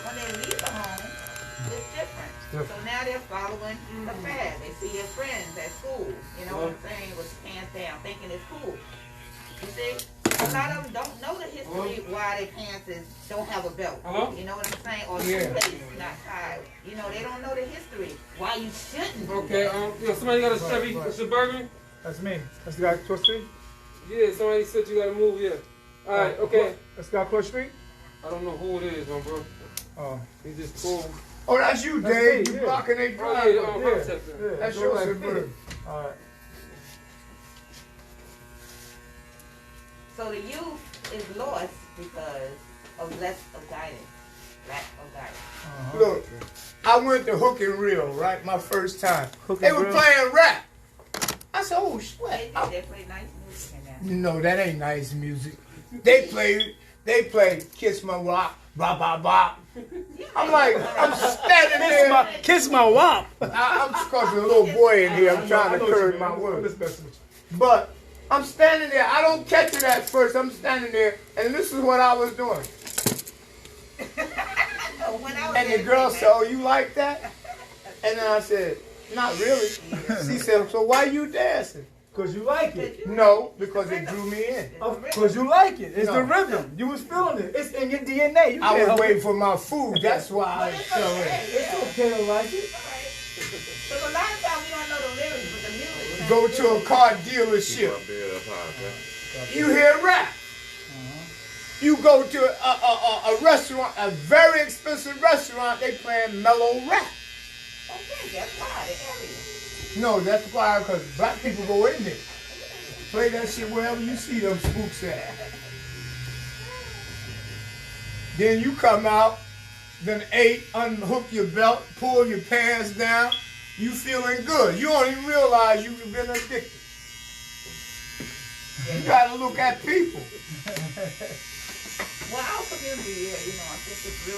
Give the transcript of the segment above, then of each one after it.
when they leave the home, it's different. So now they're following the fad. They see their friends at school, you know what I'm saying, with pants down, thinking it's cool. You see? A lot of them don't know the history why their pants don't have a belt. You know what I'm saying? Or shoelace not tied. You know, they don't know the history. Why you shouldn't do that. Somebody got a Chevy, a Suburban? That's me. That's the guy across the street? Yeah, somebody said you gotta move, yeah. Alright, okay. That's the guy across the street? I don't know who it is, my bro. Oh. He just pulled. Oh, that's you, Dave. You blocking a driveway. That's your Suburban. Alright. So the youth is lost because of lack of guidance. Look, I went to Hook and Reel, right? My first time. They were playing rap. I said, oh, sweat. They play nice music in there. No, that ain't nice music. They play Kiss My Rock, Bop Bop Bop. I'm like, I'm standing there. Kiss my wop. I'm because there's a little boy in here. I'm trying to curb my words. But I'm standing there. I don't catch it at first. I'm standing there, and this is what I was doing. And the girl said, oh, you like that? And then I said, not really. She said, so why you dancing? Because you like it. No, because it drew me in. Because you like it. It's the rhythm. You was feeling it. It's in your DNA. You I was waiting for my food. That's why I fell in. It's okay to like it. Because a lot of times we don't know the lyrics, but the music. Go to a car dealership. You hear rap. You go to a restaurant, a very expensive restaurant, they playing mellow rap. Okay, that's why the area. No, that's why, because black people go in there. Play that shit wherever you see them spooks at. Then you come out, then unhook your belt, pull your pants down, you feeling good. You don't even realize you've been addicted. You gotta look at people. Well, our community here, you know, I think it's a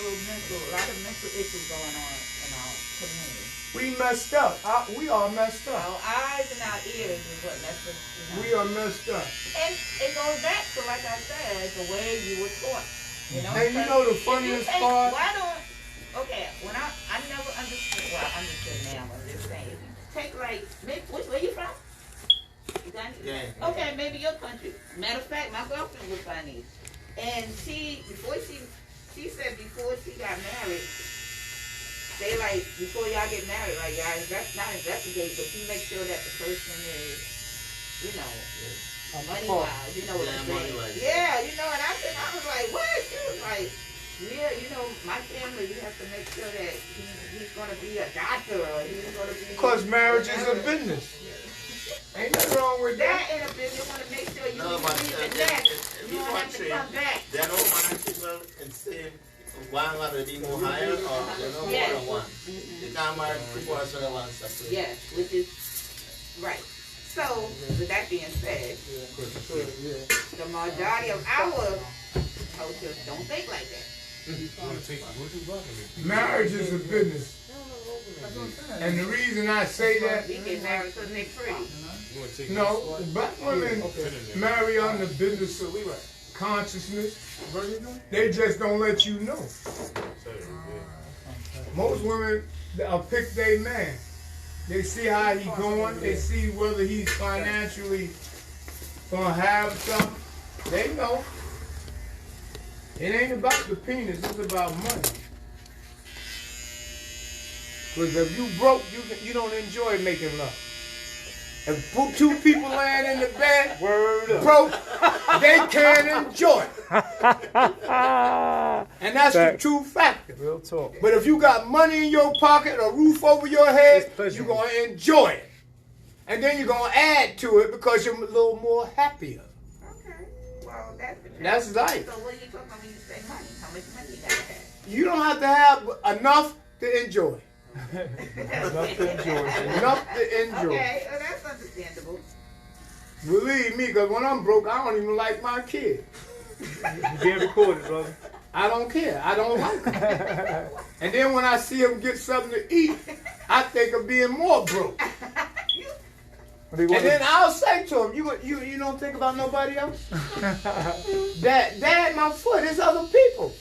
lot of mental issues going on in our community. We messed up. We are messed up. Our eyes and our ears is what messed us. You know? We are messed up. And it goes back to, like I said, the way you were taught. You know? And you know the funniest part? Okay, when I never understood, well, I understood now, I'm just saying. Take like, where you from? Uganda? Yeah. Okay, maybe your country. Matter of fact, my girlfriend was Chinese. And she said before she got married, they like, before y'all get married, like y'all not investigate, but you make sure that the person is, you know, money-wise, you know what I'm saying? Yeah, you know, and I was like, what? She was like, yeah, you know, my family, we have to make sure that he's going to be a doctor or he's going to be... Because marriage is a business. Ain't nothing wrong with that. In a business, you want to make sure you believe in that. You don't have to come back. They don't mind people and say one got to be more higher or they know more than one. They can't marry people as well as one separate. Yes, which is right. So, with that being said, the majority of our cultures don't think like that. Marriage is a business. And the reason I say that, we get married because they're pretty. no, black women marry on the business of consciousness. They just don't let you know. Most women pick their man. They see how he's going. They see whether he's financially gonna have something. They know. It ain't about the penis. It's about money. Because if you broke, you don't enjoy making love. If two people laying in the bed, broke, they can't enjoy it. And that's the true factor. Real talk. But if you got money in your pocket, a roof over your head, you're going to enjoy it. And then you're going to add to it because you're a little more happier. Okay. Well, that's life. So what are you talking about when you say money? How much money you got to have? You don't have to have enough to enjoy. Enough to enjoy. Enough to enjoy. Okay, well, that's understandable. Believe me, because when I'm broke, I don't even like my kid. You being recorded, brother. I don't care. I don't like them. And then when I see them get something to eat, I think of being more broke. And then I'll say to him, you don't think about nobody else? Dad, my foot, it's other people.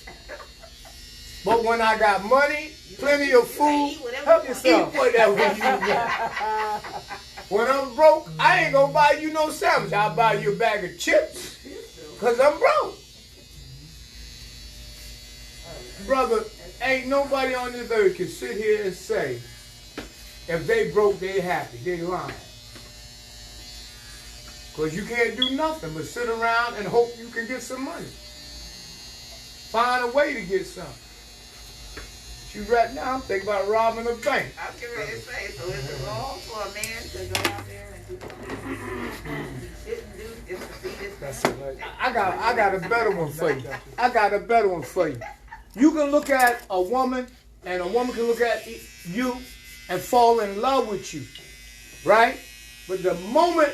But when I got money, plenty of food, Help yourself. eat whatever you want. When I'm broke, I ain't gonna buy you no sandwich. I'll buy you a bag of chips, because I'm broke. Brother, ain't nobody on this earth can sit here and say, if they broke, they happy. They lying. Because you can't do nothing but sit around and hope you can get some money. Find a way to get some. You right now, I'm thinking about robbing a bank. I was getting ready to say, so is it wrong for a man to go out there and do something he shouldn't do just to see this? That's it, right? I got a better one for you. I got a better one for you. You can look at a woman, and a woman can look at you and fall in love with you, right? But the moment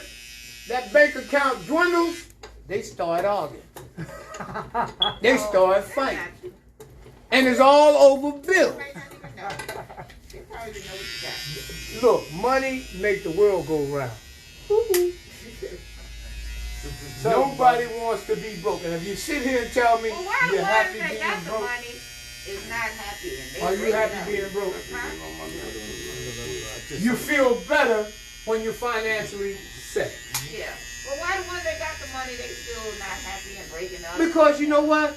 that bank account dwindles, they start arguing. They start fighting. And it's all over bills. Look, money make the world go round. Nobody wants to be broke. And if you sit here and tell me you're happy being broke, money is not happy. are you happy being broke? You feel better when you're financially set. Yeah. Well, why the ones that got the money, they still not happy and breaking up? Because you know what?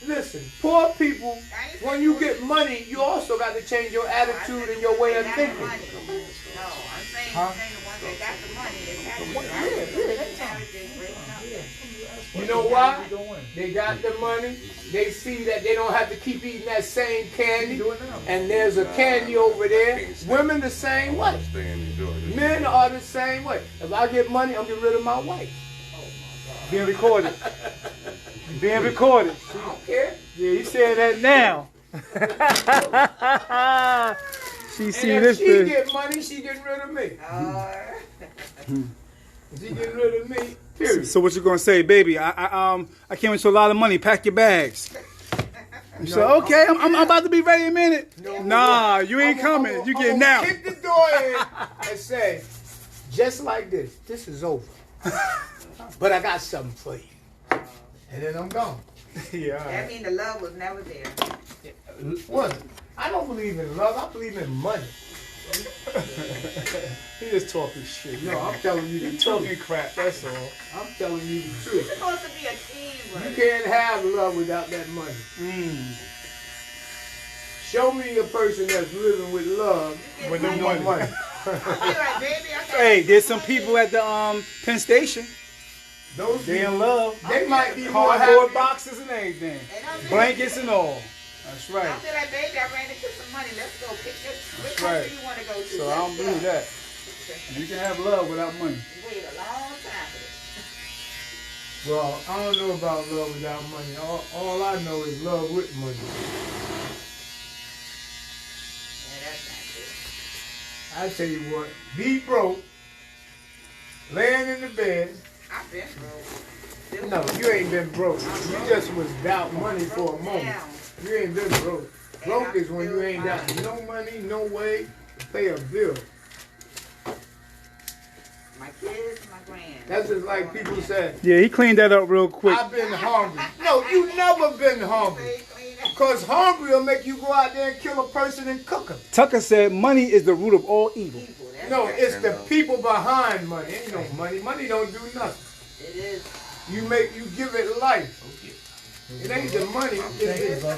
Listen, poor people, when you get money, you also got to change your attitude and your way of thinking. No, I'm saying the ones that got the money is happy. You know why? They got the money. They see that they don't have to keep eating that same candy. And there's a candy over there. Women the same way. Men are the same way. If I get money, I'm getting rid of my wife. Being recorded. Being recorded. I don't care. Yeah, you saying that now. She see And this if she thing. get money, she getting rid of me. She getting rid of me. Period. So what you gonna say, baby? I came with a lot of money. Pack your bags. You said, okay, I'm about to be ready in a minute. Nah, you ain't coming. You getting out. Kick the door in and say, just like this, this is over. But I got something for you. And then I'm gone. Yeah. That means the love was never there. What? I don't believe in love. I believe in money. He just talking shit. No, I'm telling you the Talking truth. crap. That's all. I'm telling you the It's truth. supposed to be a team. You can't have love without that money. Show me a person that's living with love With no money. I'll be like, baby, I got Hey, there's some people at the Penn Station. Those They people, in love. they might be more Cardboard happy. boxes and everything. And I'm like, Blankets and all. That's right. I'll be like, baby, I ran into some money. Let's go pick this. What That's country right. you want to go to? So I don't believe that. You can have love without money. You wait a long time for this. Well, I don't know about love without money. All I know is love with money. Yeah, that's not good. I tell you what, be broke, laying in the bed. I've been broke. No, you ain't been broke. You just was without money for a moment. You ain't been broke. Broke is when you ain't got no money, no way to pay a bill. My kids, my grand. That's just like people say, Yeah, he cleaned that up real quick. I've been hungry. No, you never been hungry. Because hungry will make you go out there and kill a person and cook them. Tucker said money is the root of all evil. No, it's the people behind money. Ain't no money. Money don't do nothing. It is. You give it life. It ain't the money. It's the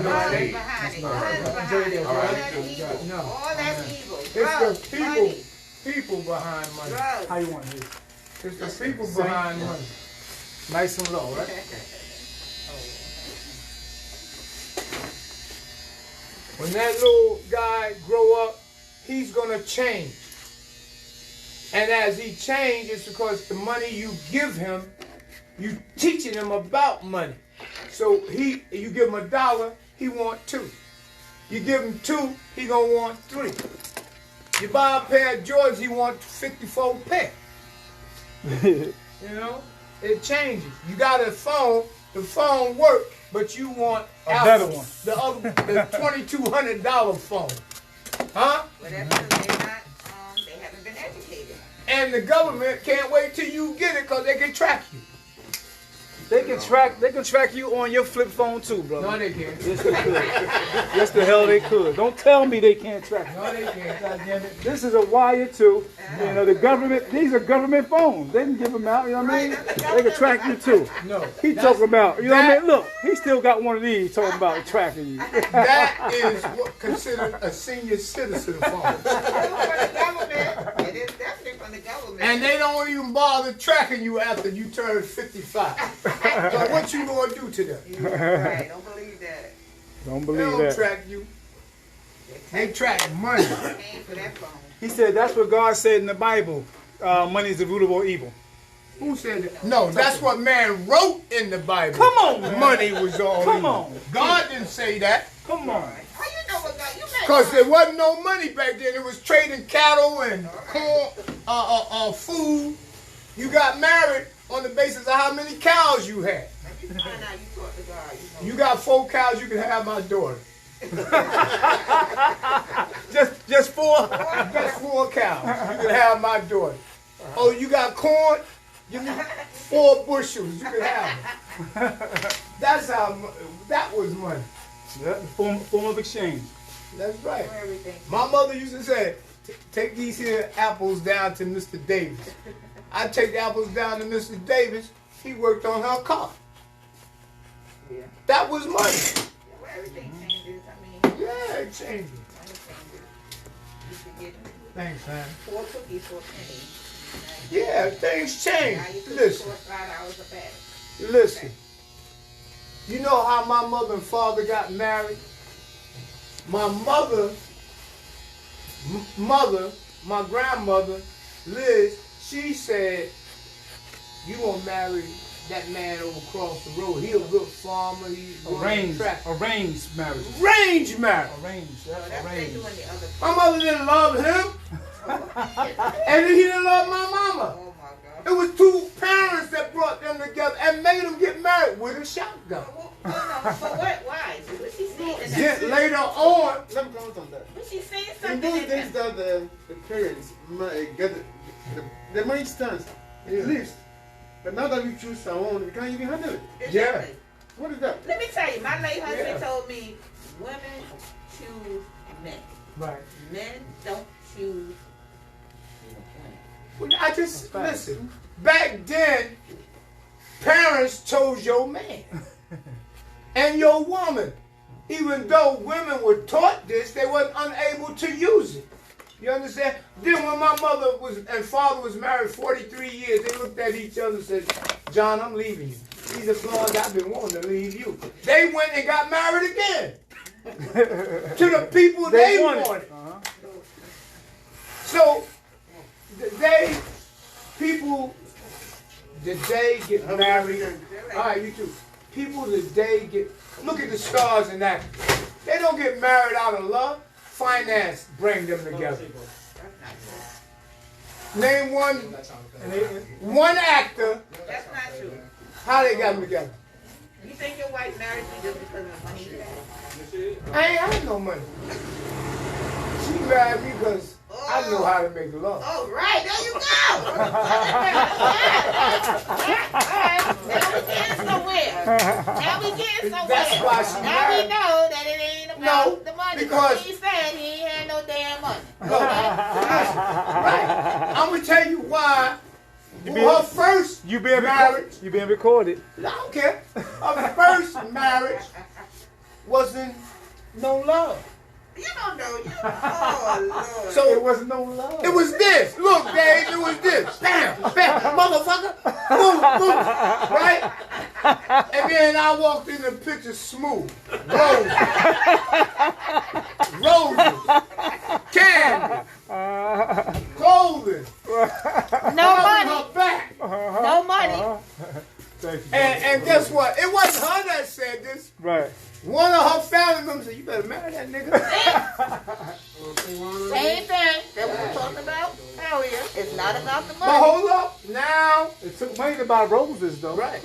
No, it ain't. Behind it. Behind it. All that evil. No. All that evil. It's Drugs, the people behind money. Drugs. How you want it? It's the people behind money. Nice and low, right? When that little guy grow up, he's gonna change. And as he changes, it's because the money you give him, you teaching him about money. So you give him $1, he want 2. You give him 2, he gonna want 3. You buy a pair of Jordans, he want 54 pair. You know, it changes. You got a phone, the phone work, but you want A better one. the $2,200 phone, huh? But that's because they haven't been educated. And the government can't wait till you get it because they can track you. They can track you on your flip phone too, brother. No, they can't. Yes, they could. Yes, the hell they could. Don't tell me they can't track you. No, they can't. God damn it. This is a wire too. You know, the government, these are government phones. They can give them out, you know what I mean? They can track you too. No. He talking about, you know what I mean? Look, he still got one of these talking about tracking you. That is what considered a senior citizen phone. From the government. It is definitely from the government. And they don't even bother tracking you after you turn 55. So what you gonna do to them? Right, don't believe that. Don't They believe don't that. track you. They track money. Paying for that phone. He said that's what God said in the Bible. Money is the root of all evil. Who said that? No, that's what man wrote in the Bible. Come on, man. Money was all Come evil. on. God didn't say that. Come on. How you know what God? You made Because there wasn't no money back then. It was trading cattle and corn, food. You got married on the basis of how many cows you had. You find out you talk to God. You know. You got 4 cows, you can have my daughter. Just 4. Just 4 cows, you can have my daughter. Oh, you got corn? Give me 4 bushels, you can have them. That's how, that was money. Yeah, form of exchange. That's right. Everything. My mother used to say, take these here apples down to Mr. Davis. I take the apples down to Mr. Davis. He worked on her car. Yeah. That was money. Yeah, well, everything changes. I mean, Yeah, it changes. money changes. You could get Thanks, man. 4 cookies for a penny. Yeah, things change. Now you could Listen, afford $5 a bag. listen. You know how my mother and father got married? My mother, my grandmother, Liz, she said, you gonna marry that man over across the road. He a good farmer. He's Arranged marriage. Arranged marriage. Arranged. Well, that's what they do in the other. My mother didn't love him, and he didn't love my mama. Oh my God. It was 2 parents that brought them together and made them get married with a shotgun. Well, no, but what? Why? What she saying? in Then that? later on, Let me comment on that. What she saying In something? those in days that? that the parents get the money stands, it lives. But now that we choose our own, we can't even handle it. Exactly. What is that? Let me tell you, my late husband Yeah. told me women choose men. right. Men don't choose women. Well, I just listen. Back then, parents chose your man and your woman. Even though women were taught this, they weren't unable to use it. You understand? Then when my mother and father was married 43 years, they looked at each other and said, John, I'm leaving you. These are long I've been wanting to leave you. They went and got married again. To the people they wanted. So, today get married. All right, you too. People today look at the stars in that. They don't get married out of love. Finance bring them together. Name one actor. That's not true. How they got them together? You think your wife married you just because of the money you had? I ain't had no money. She married me because I know how to make love. Oh, right. There you go. Now we getting somewhere. That's why she Now we married. know that it ain't about the money. because- he said he ain't had no damn money. Right. I'm gonna tell you why. Her first You being marriage. You being recorded. I don't care. Her first marriage wasn't no love. You don't know. Oh, Lord. So It wasn't no love. it was this. Look, Dave, it was this. Bam, bam, motherfucker. Boom, boom. Right? And then I walked in the picture smooth. Roses. Roses. Candy. Clothing. no Rubbing money. her back. No money. Thank you. And guess what? It wasn't her that said this. Right. One of her family members said, you better marry that nigga. Same thing that we were talking about earlier. It's not about the But money. hold up. Now, It took money to buy roses, though. right.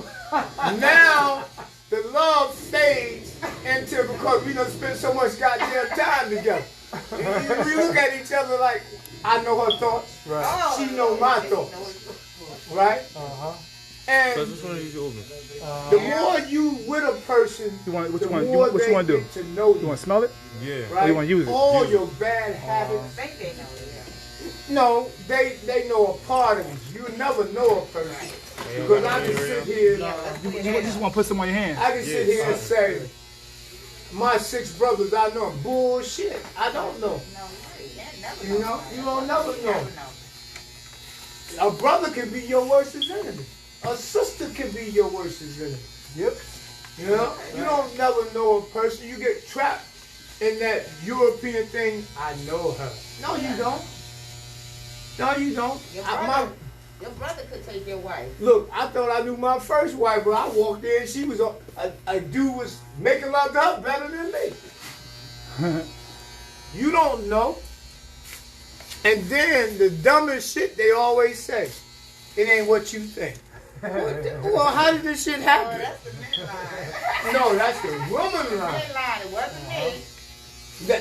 Now, the love fades until because we done spent so much goddamn time together. We look at each other like, I know her thoughts. Right. Oh, She know my thoughts. Right? Uh-huh. And the more you with a person, What the you want? more What you want to do? get to know You want to smell it? Yeah. right? you wanna use it? All your bad habits. I think they know it. No, they know a part of it. You never know a person. Because I can sit here, You just want to put some on your hand. I can sit here and say, my 6 brothers, I know. Bullshit. I don't know. You know, you don't never know. A brother can be your worst enemy. A sister can be your worst enemy. Yep. You know, you don't never know a person. You get trapped in that European thing. I know her. No, you don't. No, you don't. Your brother could take your wife. Look, I thought I knew my first wife, but I walked in, she was a dude was making love to her better than me. You don't know. And then the dumbest shit they always say, it ain't what you think. Well, how did this shit Oh, happen? that's the men line. No, that's the woman line. Men line, it wasn't me.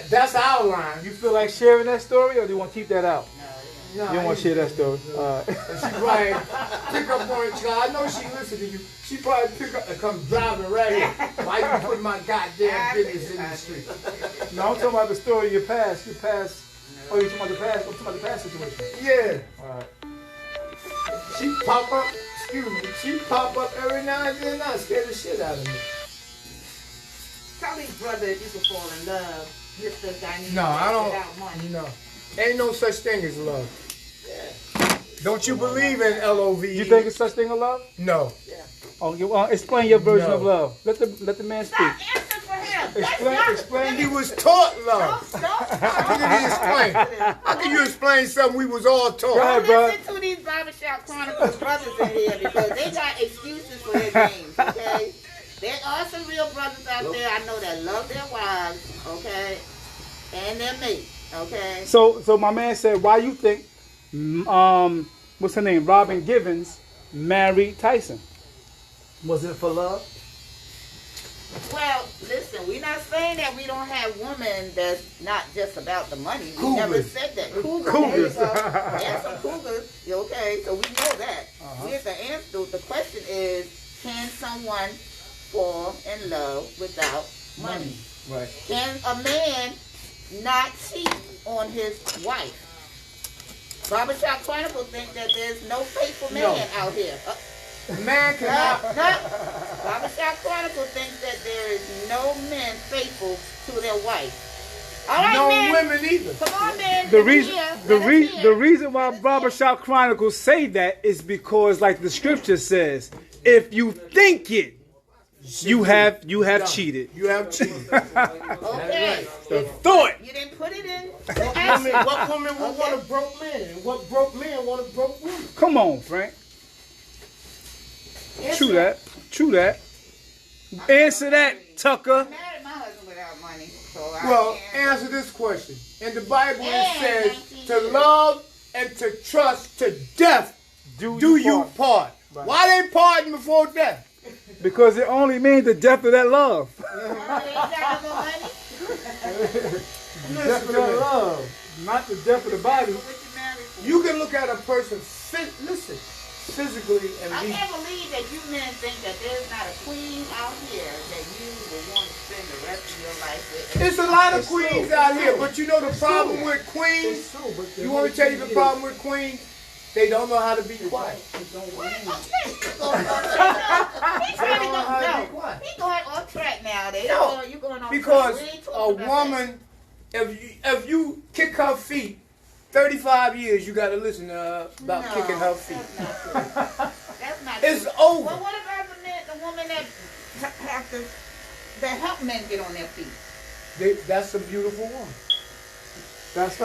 That's our line. You feel like sharing that story, or do you want to keep that out? No, You don't want to share that story. And she probably pick up on it. I know she listen to you. She probably pick up and come driving right here. Why you put my goddamn business in the street? No, I'm talking about the story of your past. Your past. Oh, you're talking about the past? I'm talking about the past situation. Yeah. All right. She pop up, excuse me, she pop up every now and then. I scare the shit out of me. Tell these brothers if you could fall in love. Just the dynamic No, I don't. without money. No. Ain't no such thing as love. Don't you believe in L-O-V-E? You think it's such thing of love? No. Oh, well, explain your version No. of love. Let the man speak. Stop answering for him. Explain. He was taught love. How can he explain? How can you explain something we was all taught? Go ahead, bro. Listen to these Barbershop Chronicles brothers in here because they got excuses for their games, okay? There are some real brothers out there I know that love their wives, okay? And their mates, okay? So my man said, why you think, what's her name, Robin Givens married Tyson? Was it for love? Well, listen, we're not saying that we don't have women that's not just about the money. We Cougars. never said that. Cougars. Cougars. There you go. There's some cougars, okay? So we know that. Here's the answer. The question is, can someone fall in love without money? Right. Can a man not cheat on his wife? Barbershop Chronicles think that there's no faithful man out here. Man cannot. Barbershop Chronicles thinks that there is no men faithful to their wife. All right, No men. women either. Come on, men. The Let us hear. the reason why Barbershop Chronicles say that is because, like the scripture says, if you think it, you have cheated. You have cheated. Okay. The thought. You didn't put it in. What woman would want a broke man? And what broke man want a broke woman? Come on, Frank. True that. True that. Answer that, Tucker. I married my husband without money, so I Well, can't. answer this question. In the Bible it Yeah, says 19. to love and to trust to death do you part. Right. Why they parting before death? Because it only means the death of that love. They ain't got no more money. Death of that love. Not the death of the body. What you married for? You can look at a person physically and I be can't believe that you men think that there's not a queen out here that you would want to spend the rest of your life with. It's a lot of queens out here, but you know the problem with queens? It's true, but You want me to tell you the problem with queens? They don't know how to be quiet. He's going off track nowadays. No, You going off Because track. We ain't a talking about woman, if you kick her feet, 35 years you got to listen to her that. about No, kicking her feet. That's not true. That's not It's true. over. Well, what about the woman that have to that help men get on their feet? That's a beautiful woman. That's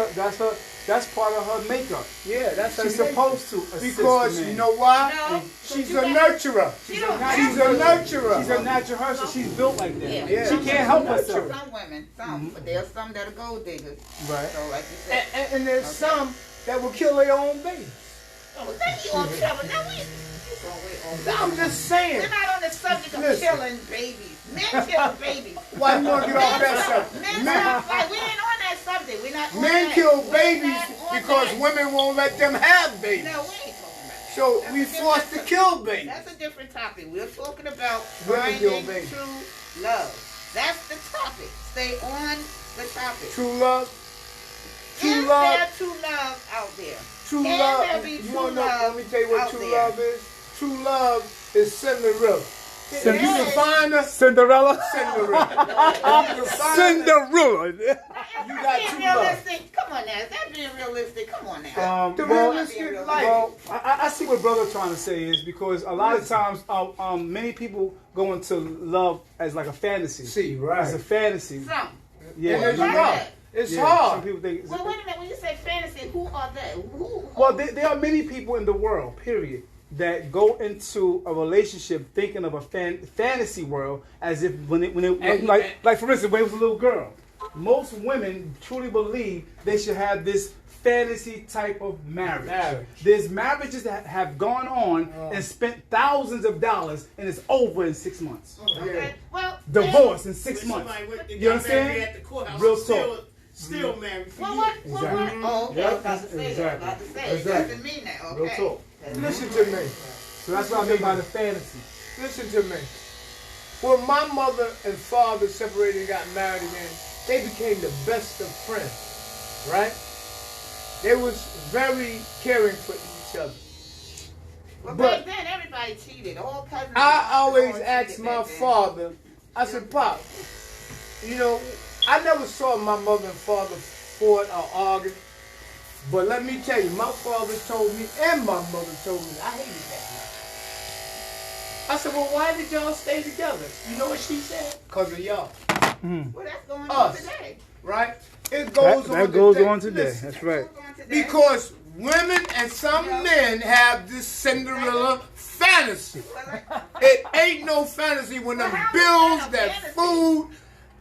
part of her makeup. Yeah, that's She's her nature. supposed to assist Because the man. you know why? No, She's you a got- nurturer. She don't She's a nurturer. She's a natural person. She's built like that. Yeah. Yeah. She can't help herself. Some women, but there's some that are gold diggers. Right. So, like you said, And there's some that will kill their own babies. oh, thank you on trouble. Now I'm just saying. we're not on the subject of Listen. killing babies. Men kill babies. Why you want to get off that subject? Men Men, sound like we ain't on that subject. We're not on men that. kill We're babies not on because that. women won't let them have babies. No, we ain't talking about that. So we forced to kill babies. That's a different topic. We're talking about Women kill finding babies. true love. That's the topic. Stay on the topic. True love. True Is love. there true love out there? True Can love. there be You true want to know? love Let me tell you what out true there? love is. True love is Cinderella. If you Yes. can find her, Cinderella. Cinderella. Cinderella. You got Being true love. realistic. Come on now. Is that being realistic? Come on now. The Well, realistic life. well, I see what brother trying to say is because a lot of times, many people go into love as like a fantasy. See, right. It's a fantasy. Some. Yeah. And it's Right. hard. It's Yeah, hard. Some people think. Well, wait a minute. When you say fantasy, who are they? Who? Well, there are many people in the world, period, that go into a relationship thinking of a fantasy world as if like for instance, when it was a little girl. Most women truly believe they should have this fantasy type of marriage. There's marriages that have gone on and spent thousands of dollars and it's over in 6 months. Okay. Well, Divorce in 6 months. You You understand? At the courthouse, Real still, talk. still married for Well, years. what? Oh, okay. I was about to say that. I was about to say. It Exactly. doesn't mean that. Okay. Real talk. Listen to me. So that's what I mean by the fantasy. Listen to me. When my mother and father separated and got married again, they became the best of friends, right? They was very caring for each other. Well, But- back then, everybody cheated. All cousins. I always all asked cheated my back then. father, I said, Pop, you know, I never saw my mother and father fought or argue, but let me tell you, my father told me and my mother told me, I hated that man. I said, well, why did y'all stay together? You know what she said? Because of y'all, Well, that's going on Us. today. right? It goes That on goes today. on today. Listen, That's right. Goes on today. because women and some men have this Cinderella fantasy. It ain't no fantasy when them Well, how is bills, that a that fantasy? food,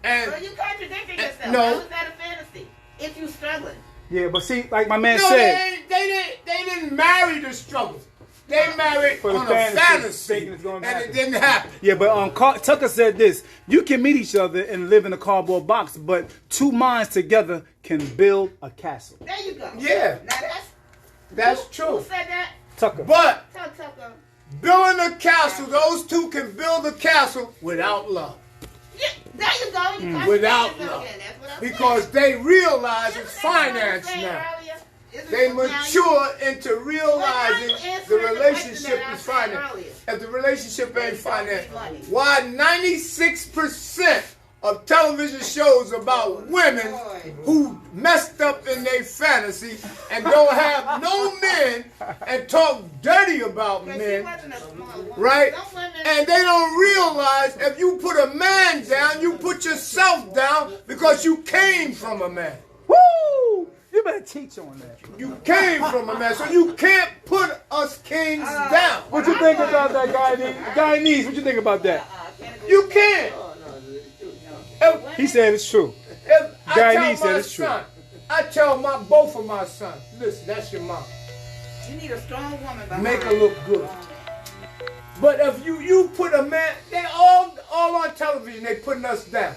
and Well, you contradicting yourself. no. How is that a fantasy? If you struggling. Yeah, but see, like my man no, said, they didn't marry the struggle. They married For the on fantasy, a fantasy, thinking it's gonna and happen. it didn't happen. yeah, but Tucker said this: you can meet each other and live in a cardboard box, but two minds together can build a castle. There you go. Yeah. Now That's who true. said that? Tucker. But Tell Tucker. building a castle, those two can build a castle without love. Yeah, there you go. You contradict Without yourself love. again. That's what I'm Because saying. they realize Isn't it's that what I was finance saying now. earlier? Isn't They it now you- mature into realizing Well, now you the answering the relationship question that I is said finance. earlier. If the relationship ain't It's gonna be finance, money. why 96% of television shows about women who messed up in their fantasy and don't have no men and talk dirty about Because she men, wasn't a smart woman. right? Some women, And they don't realize if you put a man down, you put yourself down because you came from a man. Woo! You better teach on that. You came from a man, so you can't put us kings down. What you think about that, Guy Neese? What you think about that? can't agree You with can't. that. Oh, no, it's true. No. If, He said it's true. if I Guy tell Neese said my it's true. son, I tell both of my sons, listen, that's your mom. You need a strong woman behind Make her you. look good. But if you put a man, they all on television, they putting us down.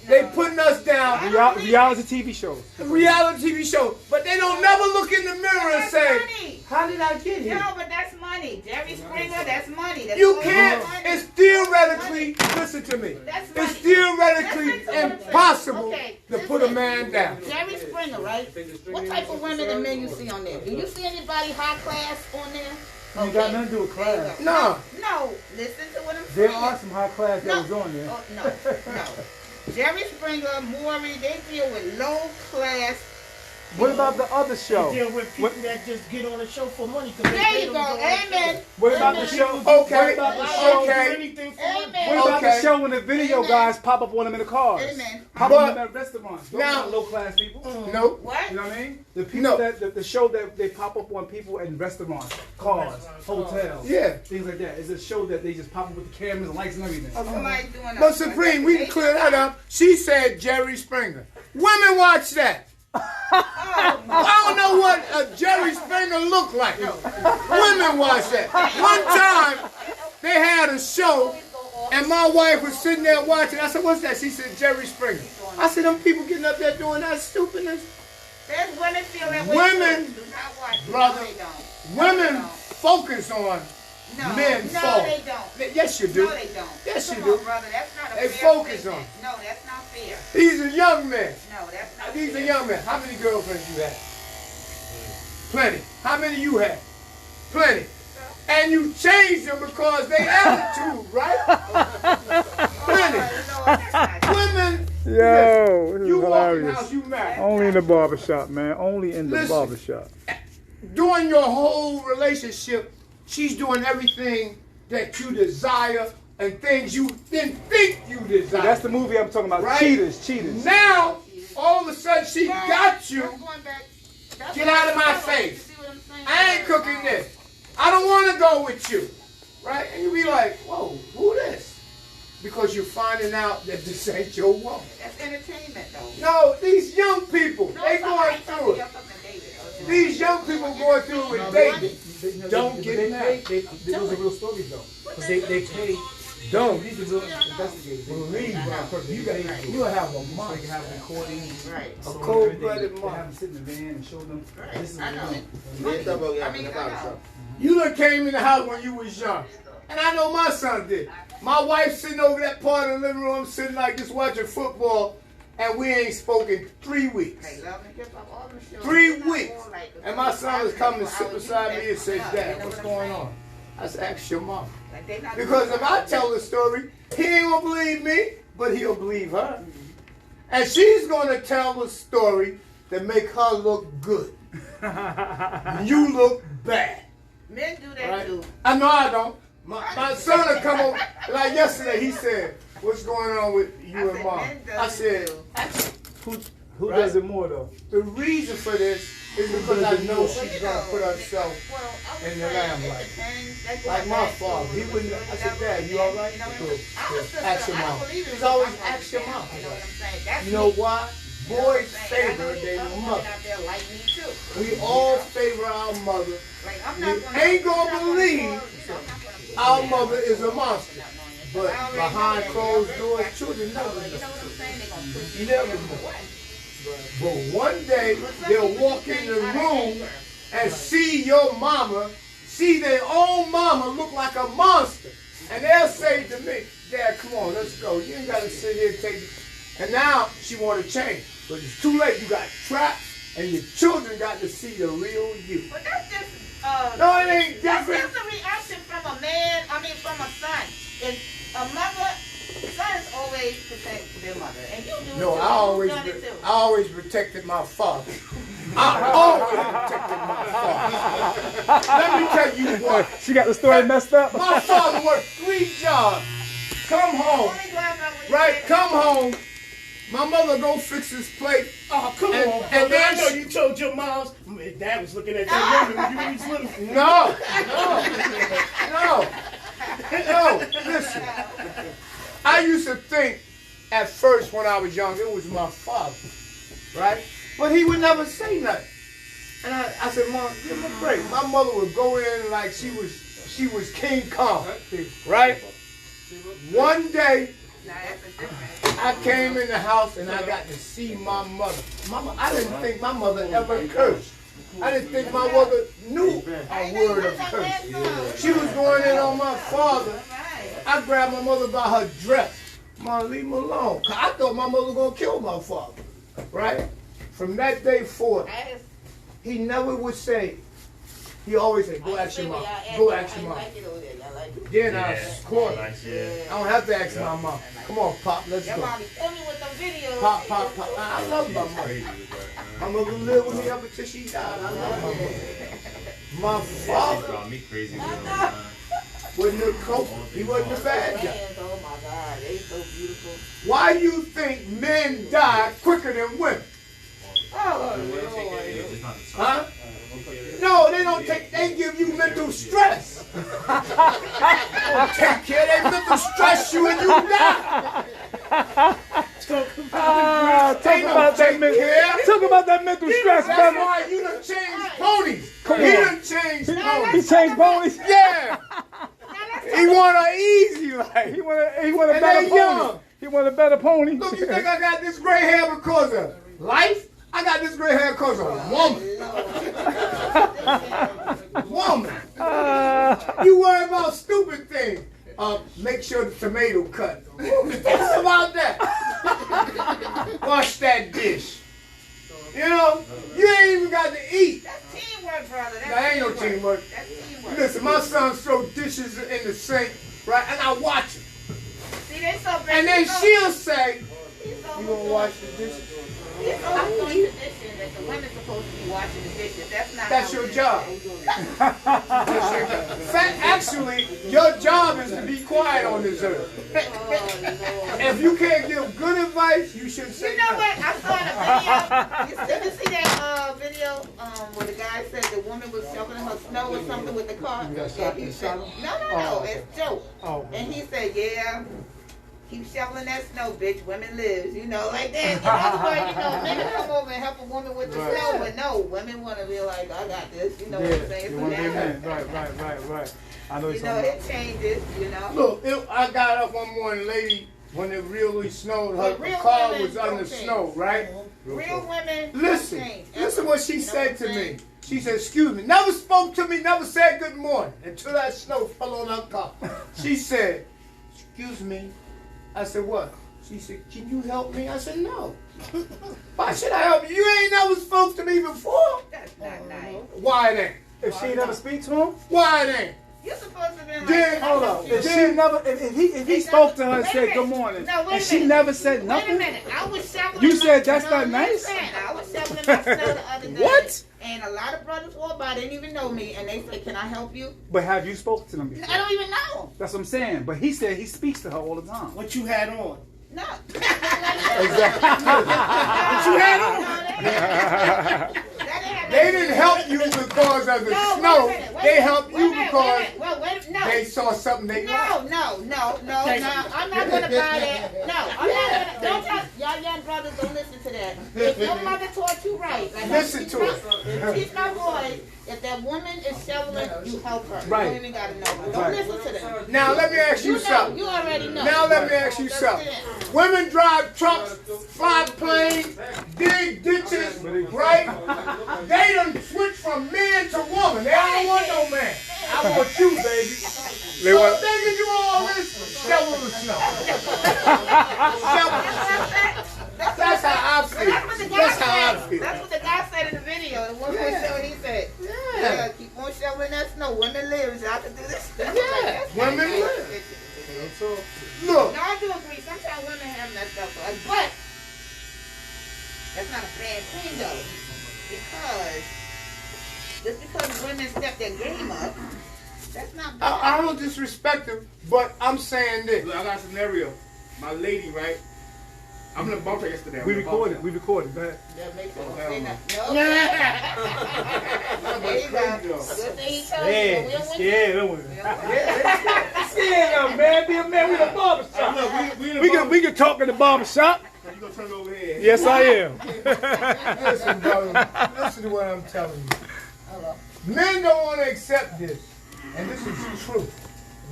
They putting us down. Reality TV shows. Reality TV show, but they don't never look in the mirror and That's say, money. how did I get here? No, but that's money. Jerry Springer, that's money. That's You all can't, money. it's theoretically, listen to me, That's money. it's theoretically Listen to what I'm saying. impossible Okay, to put a listen. man down. Jerry Springer, right? What type of women and men you see on there? Do you see anybody high class on there? You got nothing to do with class. No. No, listen to what I'm There saying. are some high class that No. was on there. Oh, no. Jerry Springer, Maury, they deal with low class. What about the other show? Deal with people What- that just get on the show for money. 'Cause they There pay you them go. to on the show. Amen. What about the Amen. show? Okay. What about the Why show? would you do Okay. anything for money? Amen. What about the Okay. show when the video Amen. guys pop up on them in the cars? Amen. Pop But- up in them at restaurants. Those Now- are low class people. No. What? You know what I mean? The people No. that the show that they pop up on people in restaurants, cars, hotels, Yeah. things like that. It's a show that they just pop up with the cameras and lights and everything. Somebody doing But Supreme, we can clear that up. She said Jerry Springer. Women watch that. I don't know what a Jerry Springer look like. Women watch that. One time, they had a show, and my wife was sitting there watching. I said, what's that? She said, Jerry Springer. I said, them people getting up there doing that stupidness. There's women feel that way. Women, too. Do not watch it. brother, No, they don't. women No, they don't. focus on men no, fall. they don't. Yes, you do. No, they don't. Yes, Come you on, do. brother. That's not a They fair focus statement. on. No, that's not fair. These are young men. No, that's not These fair. are young men. How many girlfriends you had? Plenty. How many you had? Plenty. And you changed them because they attitude, right? Plenty. Women, Yo, this you is walk in the hilarious. house, you married. Only in the barbershop, man. Only in the Listen. barbershop. During your whole relationship, she's doing everything that you desire and things you didn't think you desire. That's the movie I'm talking about. Right? Cheaters. Now, all of a sudden, she got you. I'm going back. That's Get what out of I'm my saying. You face. see what I'm saying? I ain't cooking this. I don't want to go with you. Right? And you be like, whoa, who this? Because you're finding out that this ain't your woman. That's entertainment, though. No, these young people, No, they somebody going told through me it. I'm fucking David. These young people going through it with David. Don't get mad. Those are real stories, though. Because they pay. Don't. These are real investigators. Believe me. You have a month. They can have recordings. Right. A cold-blooded They month. have them sit in the van and show them. This is I what know. we're doing. They talk about I getting mean, in the I know. barbershop. You done came in the house when you was young. And I know my son did. My wife sitting over that part of the living room, sitting like this watching football, and we ain't spoken 3 weeks. Hey, love and hip hop, all them shows. 3 They're not weeks. more like the And my son was coming to I sit would beside use me and that say, for Dad, you know what's what I'm going saying? on? I said, ask your mom. Like, they not Because doing if I that. tell the story, he ain't gonna believe me, but he'll believe her. And she's gonna tell the story that make her look good. You look bad. Men do that Right? too. I know I don't. My son will come over, like yesterday, he said, what's going on with you I and said, mom? men does I it said, too. Who Right. does it more, though? the reason for this is because I know she's going to put herself in the limelight. Like my father, he wouldn't, I said, Dad, you all right? Good. Ask your mom. He's always ask your mom. You know why? Boys favor their mother. We all favor our mother. You ain't gonna believe our mother is a monster. But behind closed doors, children never know. Never know. But one day, they'll walk in the room and see your mama, see their own mama look like a monster. And they'll say to me, Dad, come on, let's go. You ain't got to sit here and take it. And now she want to change. But it's too late. You got trapped, and your children got to see the real you. But that's just No, it ain't that's different. just a reaction from a man. I mean, from a son. And a mother, sons always protect their mother, and you do. No, too. I You've done it too. always protected my father. I always protected my father. Let me tell you what. She got the story messed up. My father worked 3 jobs. Come home, Only glad about what he right? said. Come home. My mother go fix his plate. Oh, come And- on, and brother. then I know she- you told your moms, Dad was looking at your woman when you was little. No. Listen. I used to think at first when I was young, it was my father, right? But he would never say nothing. And I said, Mom, give me a break. My mother would go in like she was King Kong, right? One day, Nah, that's a different. I came in the house and I got to see my mother. I didn't think my mother ever cursed. I didn't think my mother knew a word of curse. She was going in on my father. I grabbed my mother by her dress. Mom, leave him alone. 'Cause I thought my mother was going to kill my father. Right? From that day forth, he never would say, he always said, go ask your mom. Go ask your mom. Then I caught her. I don't have to ask my mom. Come on, Pop, let's Your go. mommy told me with them videos. Pop. I love my mother. My mother lived with me up until she died. I love my mother. My father Brought me crazy. wasn't a coach. He wasn't a bad guy. Oh my God, they so beautiful. Why you think men die quicker than women? Huh? No, they don't take, they give you mental stress. Don't take care, they mental stress you and you die. Talk about that mental stress, That's brother. why you done changed ponies. Come He on. done changed He ponies. changed ponies. Yeah. He want an easy life. He want a And better they pony. young. He want a better pony. Look, you think I got this gray hair because of life? I got this gray hair because of woman. Woman. You worry about stupid things. Make sure the tomato cut. Who cares about that? Wash that dish. You know, you ain't even got to eat. That's teamwork, brother. That ain't no teamwork. That's teamwork. Listen, my son throw dishes in the sink, right, and I watch him. See, they so bad. And then she'll say, He's so you gonna wash the dishes? It's always on tradition that the women's supposed to be washing the dishes. That's your job. Actually, your job is to be quiet on this earth. If you can't give good advice, you should say You know nothing. what? I saw in a video. Did you see that video where the guy said the woman was shoveling her snow or something with the car? He said, no, it's joke. And he said, yeah. Keep shoveling that snow, bitch. Women lives, you know, like that. In other words, you know, men come over and help a woman with the snow, but no, women want to be like, I got this, you know what I'm saying? Right. I know You know, it changes, you know. Look, I got up one morning, lady, when it really snowed, her car was under snow, right? Real women Listen what she said to me. She said, excuse me, never spoke to me, never said good morning until that snow fell on her car. She said, excuse me. I said, what? She said, can you help me? I said, no. Why should I help you? You ain't never spoke to me before. That's not nice. Why it ain't? If she never speak to him, Why it ain't? You're supposed to be like, Then, hold up. If he spoke to her and said good morning, and she never said Wait a nothing, minute. I was shoveling. You said that's not nice? I was shoveling my snow the other day. What? And a lot of brothers walked by, didn't even know me, and they said, can I help you? but have you spoken to them before? I don't even know. That's what I'm saying. But he said he speaks to her all the time. What you had on? No. Exactly. What you had on? They didn't help you because of the snow. They helped you because they saw something they liked. No. I'm not going to buy that. No, I'm not going to. Y'all young brothers don't listen to that. If your mother taught you right, like Listen to it. Teach my boys, if that woman is shoveling, you help her. Right. You don't even got to know. Don't listen to them. Now let me ask you something. You already know. Now let me ask you something. Women drive trucks, fly planes, dig ditches, right? They done switch from man to woman. They don't want no man. I want you, baby. So they can do all this, shovel the snow. That's how I feel. That's how I feel. That's what the guy said in the video. The one show, he said, yeah, keep on shoveling that snow. Women live. Y'all can do this. Yeah, women live. Look. No, I do agree. Sometimes women have messed up, but that's not a bad thing though, because just because women step their game up, that's not bad. I don't disrespect them, but I'm saying this. Look, I got a scenario. My lady, right? I'm in the bumper yesterday. We recorded. Go ahead. That makes sense. hell no. No. There you go. Good thing he told you. We'll win. Yeah, man. Be a man with a barbershop. Look, we in the We can talk in the barbershop. You gonna turn it over here? Yes, I am. Listen, brother. Listen to what I'm telling you. Men don't want to accept this, and this is true.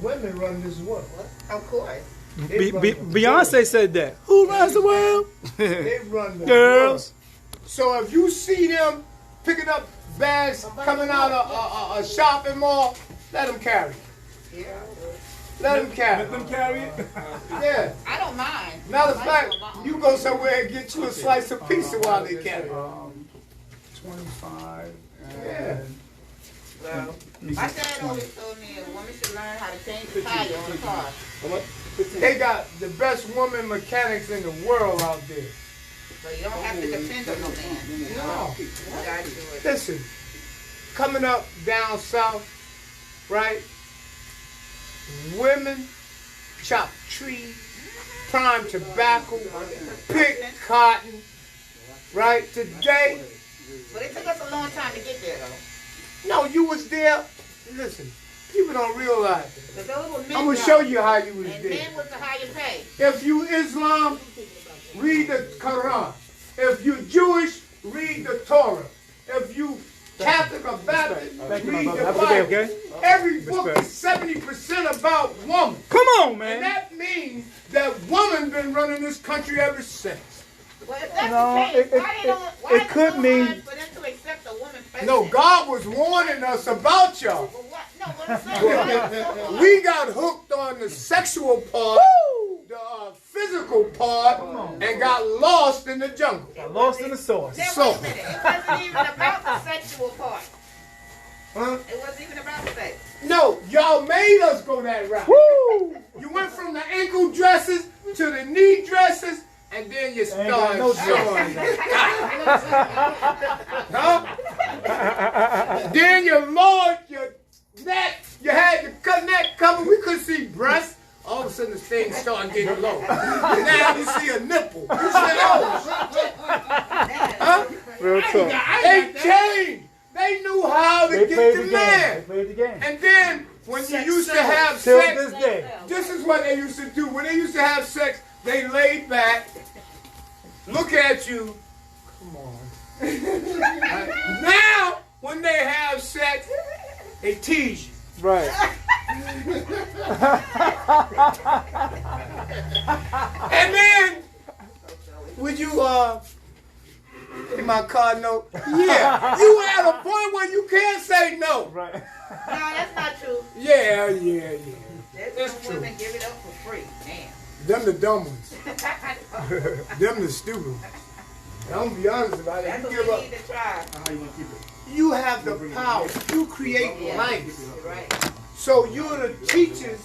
Women run this world. Of course. Beyonce said that. Who runs the world? They run the Girls. world. So if you see them picking up bags coming out of a shopping mall, let them carry it. Let them carry it. Let them carry it. Yeah. I don't mind. Matter of fact, you go somewhere and get you a slice of pizza while they carry it. 25. Yeah. My dad always told me a woman should learn how to change the tire on a car. They got the best woman mechanics in the world out there. So you don't have to depend on no man. No. You gotta do it. Listen, coming up down south, right? Women chop trees, prime tobacco, pick cotton, right? Today, But it took us a long time to get there though. no, you was there. Listen, people don't realize it. But those were men I'm gonna jobs. show you how you was And there. men was the higher pay. If you Islam, read the Quran. If you Jewish, read the Torah. If you Catholic or Baptist, Thank you, my read brother. the Have a good day, Bible. okay? Every book is 70% about woman. Come on, And man. that means that woman been running this country ever since. Well, if that's No, the case, it- why it- they don't, why it is could so mean- hard for them to accept a woman president? No, God was warning us about y'all. Well, what? No, We got hooked on the sexual part, the physical part, and got lost in the jungle. Got lost in the sauce. Now, wait a minute. It wasn't even about the sexual part. Huh? It wasn't even about sex. No, y'all made us go that route. Woo! You went from the ankle dresses to the knee dresses, and then you started showing that. Huh? Then you lowered your neck. You had the neck covered. We couldn't see breasts. All of a sudden, the thing started getting low. Now you see a nipple. You say, oh, huh? Real talk. They changed. They knew how to get the man. They played the game. And then, when you used to have Till sex, this day. this is what they used to do. When they used to have sex, they laid back, look at you. Come on. Now, when they have sex, they tease you. Right. And then, would you, in my card note? Yeah. You at a point where you can't say no. Right. No, that's not true. Yeah. There's some women give it up for free. Damn. Them the dumb ones. Them the stupid ones. I'm gonna be honest about it. That's You what give we up. need to try. You have the power. You create Yeah, life. you're right. So you're the teachers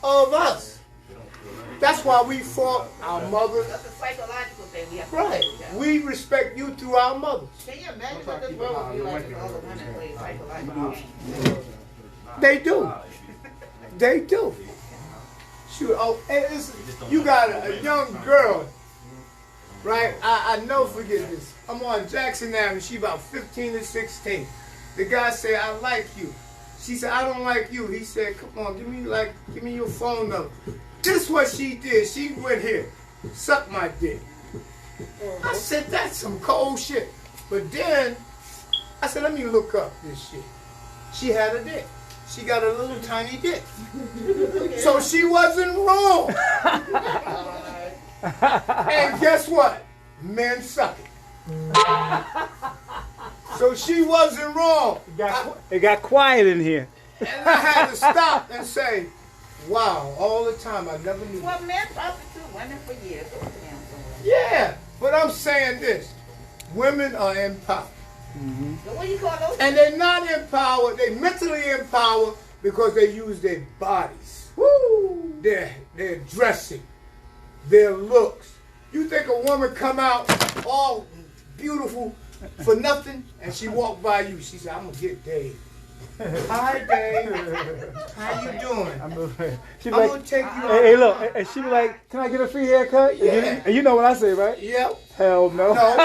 of us. That's why we fought our mothers. That's a psychological thing. We have to Right. do that. We respect you through our mothers. Can you imagine what this world would be like if all the women played psychological games? They do. They do. Shoot, oh, and you got a young girl, right? I never forget this. I'm on Jackson Avenue. She about 15 or 16. The guy said, "I like you." She said, "I don't like you." He said, "Come on, give me your phone number." This is what she did. She went here, sucked my dick. I said, "That's some cold shit." But then I said, "Let me look up this shit." She had a dick. She got a little tiny dick. So she wasn't wrong. And guess what? Men suck it. So she wasn't wrong. It got quiet in here. And I had to stop and say, wow, all the time I never knew. Well, men prostitute women for years. Yeah, but I'm saying this. Women are empowered. So what do you call those? And they're not empowered. They're mentally empowered because they use their bodies. Woo! Their dressing, their looks. You think a woman come out all beautiful for nothing, and she walk by you, she said, "I'm gonna get Dave." Hi, Dave. How you doing? I'm gonna take you. Hey, look, and she be like, "Can I get a free haircut?" Yeah. And you know what I say, right? Yep. Hell no. No. They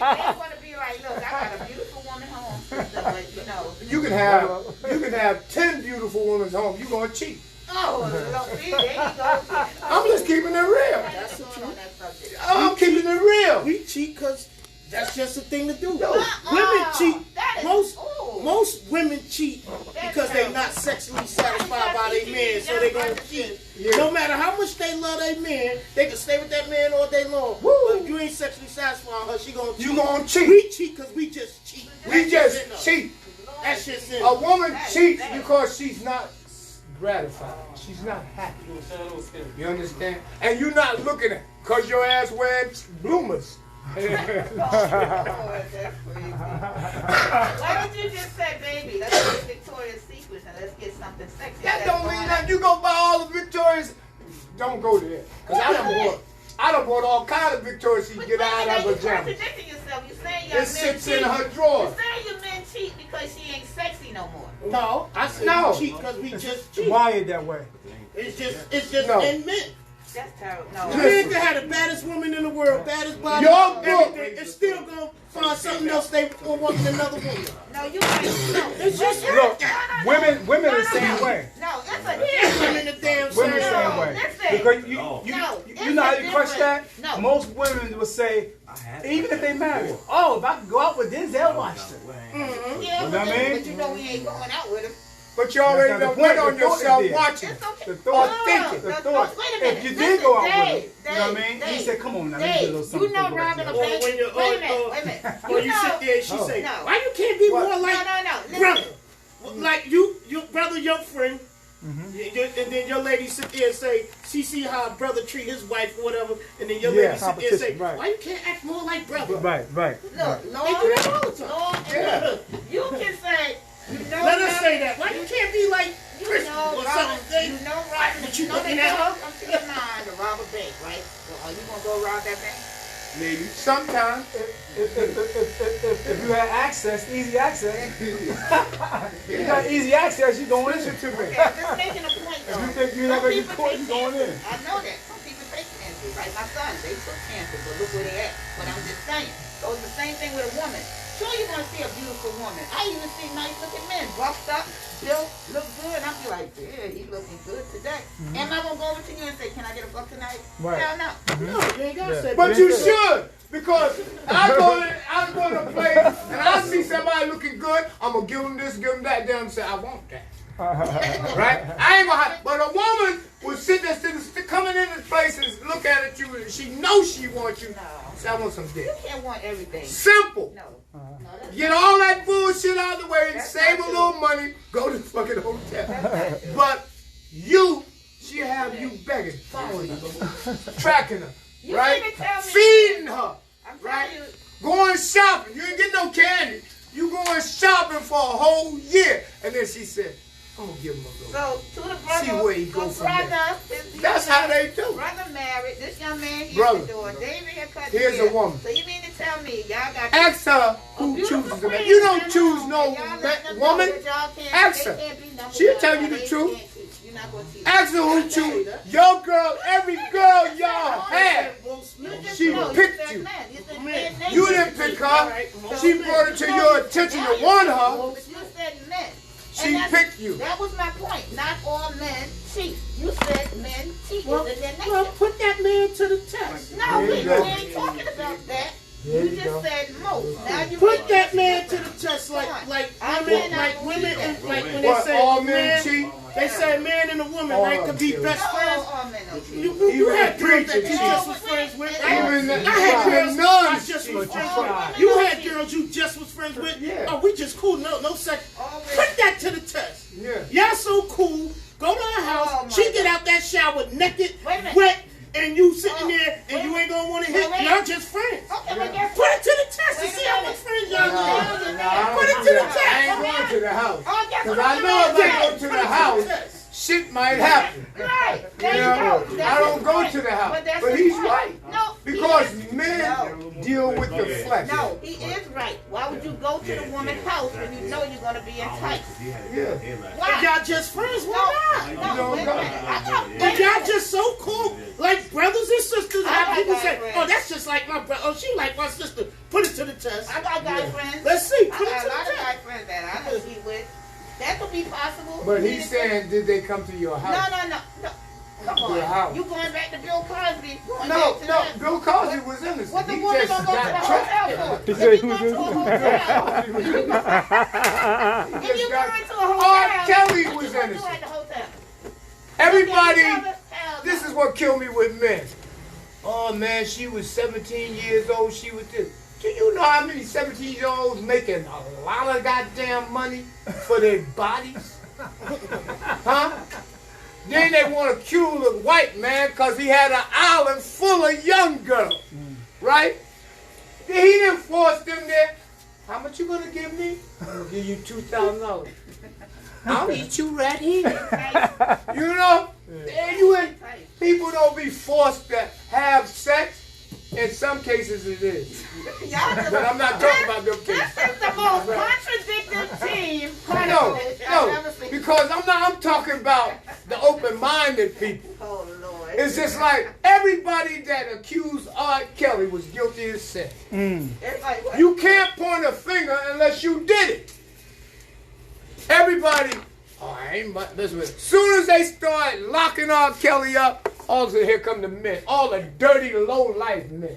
want to be like, look, I got a beautiful woman home, sister, but you know. You can have 10 beautiful women home. You gonna cheat? Oh, look, see, there you go. I'm just keeping it real. That's the truth. I'm keeping it real. We cheat because that's just a thing to do. Uh-uh. Women cheat. That is- Most ooh. most women cheat because they're not sexually satisfied by their men, so they're gonna cheat. Yeah. No matter how much they love their man, they can stay with that man all day long. But if you ain't sexually satisfying her, she gonna cheat. You gonna cheat. We cheat because we just cheat. We just cheat. That shit's in A woman cheats because she's not gratified. She's not happy. You understand? And you're not looking at because your ass wears bloomers. Why don't you just say, baby, let's get Victoria's Secrets and let's get something sexy. That don't mean nothing. You go buy all the Victoria's. Don't go there. Because I done bought all kind of Victoria's Secret get out of her You're pajamas. contradicting yourself. You're saying It your men sits cheat. in her drawer. You're saying your men cheat because she ain't sexy no more. No, I said No. we cheat because we just cheat. Wired that way. It's just No. in men. That's terrible. No. The man can have the baddest woman in the world, baddest body, Your book. everything, and still gonna find something else they want in another woman. No, you right. No. It's just Look, No. women are the same way. No, that's a women the damn Women the same. same way. listen. Because you know how you crush that? No. Most women will say, even if they married, oh, if I could go out with Denzel Washington. Yeah, You know what I mean? but you know we ain't going out with him. But you already That's not done the went point. on The thought yourself is there. watching. It's okay. The thought, thinking. the thought. Wait a minute. If you did Listen, go out with him, Dave, you know what I mean? He Dave, said, come on now, let me do a little Dave, something. you know for you. Robin Or LeBlanc. when Wait a minute. when you sit there, she say, No. "Why you can't be more like No. brother? like you brother, your friend, and then your lady sit there and say, she see how a brother treat his wife or whatever, and then your lady sit there and say, why you can't act more like brother? Right. Look, They do that all the time. Lord, you can say, Let us say that. Why you can't be like Christian or something? You know, right? But you know looking they at go her? come to your mind to rob a bank, right? So are you gonna go rob that bank? Maybe. Sometimes. If you had access, easy access, you got easy access, you going in. Listen to me. Okay, I'm just making a point though. If you think you're not Some going to people court, take you going in. chances. I know that. Some people take chances. Like my son, they took chances, but look where they at. But I'm just saying. So it's the same thing with a woman. Sure, you're going to see a beautiful woman. I even see nice looking men, buffed up, built, look good. And I'll be like, yeah, he looking good today. Am I going to go over to you and say, can I get a buck tonight? Right. Hell no. No, you ain't gotta say But you should, because I go to a place and I see somebody looking good. I'm gonna give them this, give them that. Then I'm say I want that, right? I ain't gonna. But a woman will sit there, coming in this place and look at you, and she knows she wants you. No. Say I want some dick. You can't want everything. Simple. No. No, that's Get all that bullshit out of the way and That's save a not little true. money. Go to the fucking hotel. not true. But she have you begging, following you, tracking her, You right? didn't tell me Feeding her, I'm right? telling you. Going shopping. You ain't get no candy. You going shopping for a whole year. And then she said, I'm going to give him a little. So, to the brother, See where he go from there. That's how they do. Brother married, this young man here Brother, at the door. David had cut here's the a woman. So you mean to tell me y'all got Ask her who beautiful chooses a man. friends You don't at choose home, no and y'all let them woman. know that y'all can't- Ask they her. can't be number She'll one. tell you the They truth. can't teach. You're not gonna teach. Ask her who chooses. Your girl, every girl y'all had. She picked you. You didn't pick her. She brought it to your attention to want her. But you said men. She And that's- picked you. That was my point. Not all men cheat. You said men cheat. Well, It's in their well, nature. put that man to the test. No, we There you go. ain't talking about that. There You you just go. said most. Now you Put making that it man to different. the test, like I'm women, not like gonna women, do and that. like when they What, say all a men man, cheat? they say a man and a woman, All right, of could them be cheat. best friends. All men don't cheat. You Even had the girls that preacher you cheats. just was friends with. Even the- I had even girls the I nuns just cheat. was friends Right. with. You had girls you just was friends with. Yeah. Oh, we just cool. No sex. All men- Put that to the test. Yeah. Y'all so cool. Go to her Oh, house. my She get God. out that shower naked, Wait a minute. wet, and you sitting Oh, there and you ain't gonna want to hit. wait. Y'all just friends. Okay, but guess Put what? it to the test and Wait a see how much minute. friends No, y'all no, are. I Put it don't to do the that. test. I ain't going to the house. Oh, guess Because what? I know if I go to Put the it house, test. shit might happen. Right. There You you know, go. That's I don't his go point. to the house. that's But his he's point. right. No. Because he is. men No. deal with the flesh. No, he is right. Why would you go to the woman's house when you know you're going to be enticed? Yeah. Why? If y'all just friends, why not? No, wait a go. minute. I got If y'all just so cool, like brothers and sisters, I how got people guy say, friends. oh, that's just like my brother. Oh, she like my sister. Put it to the test. I got guy friends. Let's see. I Put it got to a lot the of guy test. friends that I don't cheat with. That could be possible. But You he's need to- saying, did they come to your house? No. Come Your house. on. You going back to Bill Cosby. Going No, back to no, that. Bill Cosby was innocent. What the He woman just gonna go to the got trapped. hotel for? He If said you he go was to a hotel, if you got- going to a hotel, R. Kelly what was you gonna do innocent. at the hotel? Everybody, Hell this no. is what killed me with men. Oh man, she was 17 years old, she was this. Do you know how many 17-year-olds making a lot of goddamn money for their bodies? Huh? Then they want to kill the white man because he had an island full of young girls. Right? He didn't force them there. How much you gonna give me? I'm gonna give you $2,000. I'll eat you right here. You know? And you ain't, people don't be forced to have sex. In some cases it is. Y'all just- But I'm not talking about them This cases. is the most contradictive team. No, I've ever seen. because I'm talking about the open-minded people. Oh Lord. It's just like everybody that accused R. Kelly was guilty of sin. Everybody, what? You can't point a finger unless you did it. Everybody, oh, I ain't listen. As soon as they start locking R. Kelly up, all of a sudden here come the men, all the dirty, low-life men.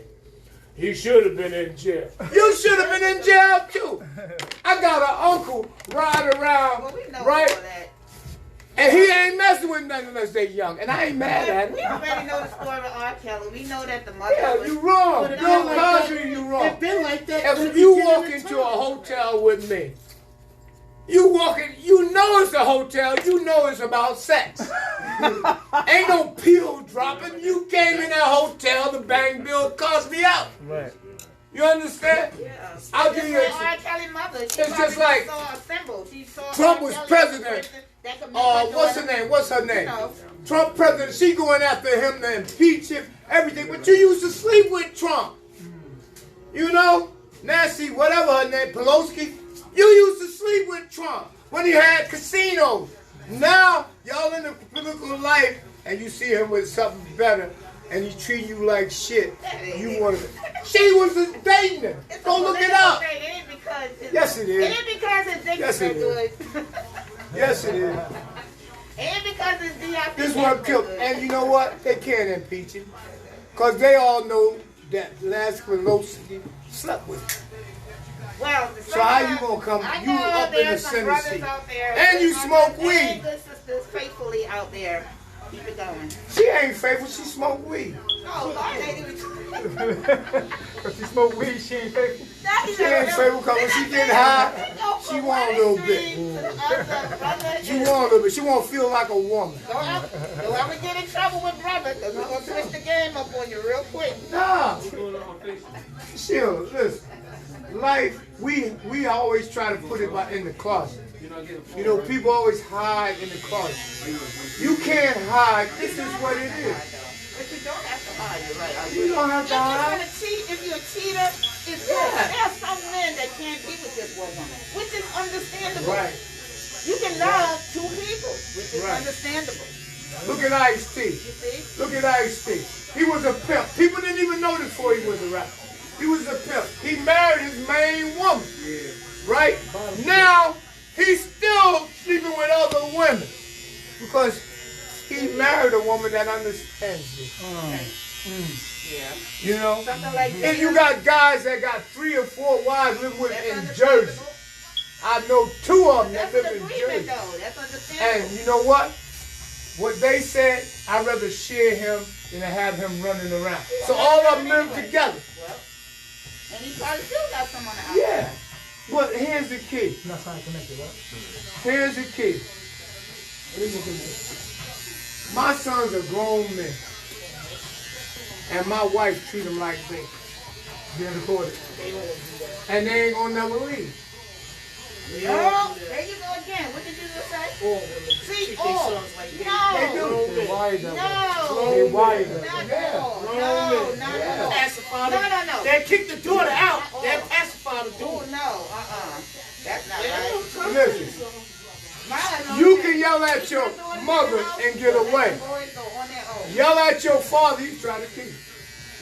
He should have been in jail. You should have been in jail too. I got an uncle riding around, Well, we know right? all that. And he ain't messing with nothing unless they young. And I ain't mad at We him. already know the story of R. Kelly. We know that the mother Yeah, was. you wrong. But it Bill been like that- Cosby, you wrong. It been like that. from If the you beginning walk of into time. a hotel with me, You walking, you know it's a hotel, you know it's about sex. Ain't no pill dropping. You came in that hotel, the bang bill cost me out. Right. You understand? Yeah. I'll give you R. Kelly mother. She it's just like saw a symbol. She saw Trump R. was Kelly president. What's her name? What's her name? know. Trump president. She going after him to impeach him, everything. But you used to sleep with Trump. You know, Nancy, whatever her name, Pelosi. You used to sleep with Trump when he had casinos. Now y'all in the political life, and you see him with something better, and he treat you like shit. You want to? She was dating him. Go look it up. It ain't because Yes, it is. It ain't because his dick Yes, is it good. Yes, it is. It ain't because his D.A.P. This one killed. And you know what? They can't impeach him. Because they all know that Nancy Pelosi slept with him. Well, So how you gonna come? I You know up in the there's some Senate brothers seat. out there. And you There's smoke some weed. good sisters faithfully out there. Keep it going. She ain't faithful. She smoke weed. Oh, Lord, they do. If she smoke weed, she ain't faithful. She ain't faithful because when she get high, she want a little bit. She want a little bit. She want to feel like a woman. Don't ever get in trouble with brother, because we're going to switch the game up on you real quick. Nah. Chill. Listen. Life, we always try to put it in the closet. You know, people always hide in the closet. You can't hide. This is what it is. But you don't have to hide, you're right. You don't have to hide. If you're a cheater, it's good. There are some men that can't be with this one woman, which is understandable. Right. You can love two people, which is understandable. Look at Ice-T. You see? Look at Ice-T. He was a pimp. People didn't even know this before he was a rapper. He was a pimp. He married his main woman. Yeah. Right? Now, he's still sleeping with other women. Because he married a woman that understands it. Yeah. You know? Something like that. And you got guys that got 3 or 4 wives living with in Jersey. I know 2 of them that live in Jersey. Though. That's understandable. And you know what? What they said, I'd rather share him than to have him running around. So all of them live together. Well, and he probably still got someone out. Yeah. But here's the key. Not trying to connect it, right? Here's the key. My sons are grown men. And my wife treat them like babies. Being recorded. And they ain't gonna never leave. Oh, there you go again. What did you just say? See, all. No. They do. They wired that way. No. They wired that way. Not all. No. Pacify No, them. no, no. They kick the daughter out. Not They all. pacify the Oh, daughter. no. That's not right. Listen, Mine you can yell at your mother and get away. Boys go on their own. Yell at your father, he's trying to kill you.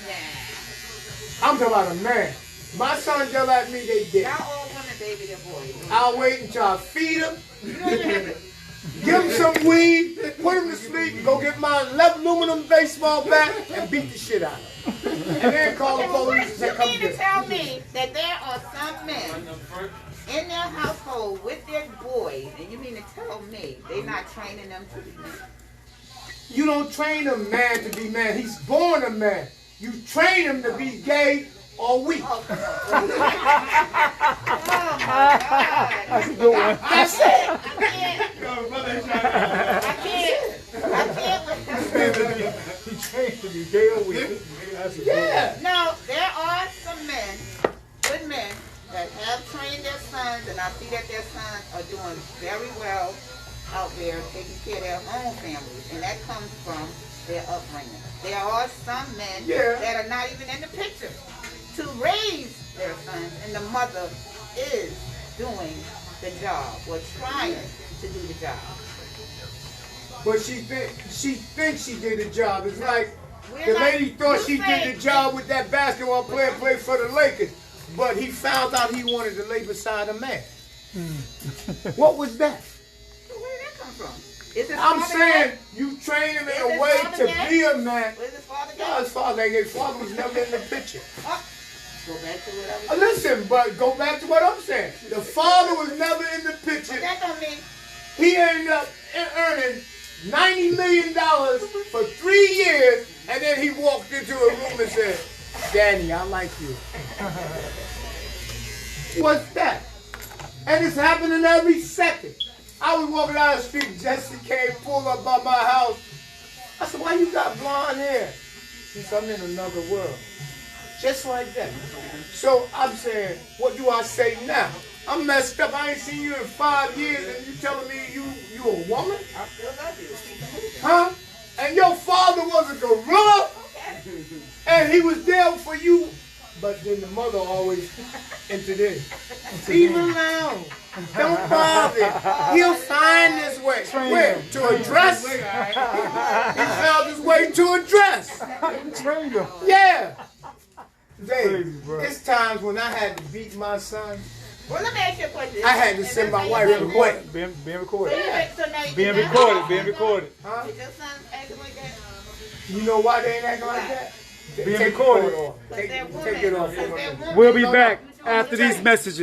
Nah. I'm talking about a man. My sons yell at me, they dead. Not all women, baby, they're boys. I'll wait until I feed them, You don't even have to. give them some weed, put them to sleep, go get my aluminum baseball bat, and beat the shit out of them. And then call the police and say, You come mean get to it. tell me that there are some men in their household with their boys, and you mean to tell me they're not training them to be men? You don't train a man to be man. He's born a man. You train him to be gay or weak. Oh, come on. Oh, my God. That's a good one. That's it. I can't with He changed to be gay or weak. That's a good one. Yeah. Now, there are some men, good men, that have trained their sons, and I see that their sons are doing very well out there taking care of their own families, and that comes from their upbringing. There are some men that are not even in the picture to raise their sons, and the mother is doing the job or trying to do the job. But she thinks she did the job. It's like We're the not- lady thought she you did say- the job with that basketball player played for the Lakers, but he found out he wanted to lay beside a man. What was that? So where did that come from? Is his I'm father saying gay? you train him Is in a his way father to gay? be a man. Where's his father No, go? his father ain't gay. His father was never in the picture. Go back to what I was Listen, but go back to what I'm saying. The father was never in the picture. But that don't mean He ended up earning $90 million for 3 years, and then he walked into a room and said, Danny, I like you. What's that? And it's happening every second. I was walking down the street, Jesse came, pulled up by my house. I said, why you got blonde hair? He said, I'm in another world. Just like that. So I'm saying, what do I say now? I'm messed up. I ain't seen you in 5 years and you telling me you a woman? I still love you. Huh? And your father was a gorilla? And he was there for you. But then the mother always entered in. Leave him alone. Don't bother. He'll find his way. Where? To a dress? He found his way to a dress. Train him. Yeah. Babe, it's times when I had to beat my son. Well, let me ask you a question. I had to send my wife away. Being recorded. Yeah. Being recorded. Being recorded. Huh? Is your son acting like that? You know why they ain't acting like that? Being Take recorded. it off. Take it off. We'll be back after these messages.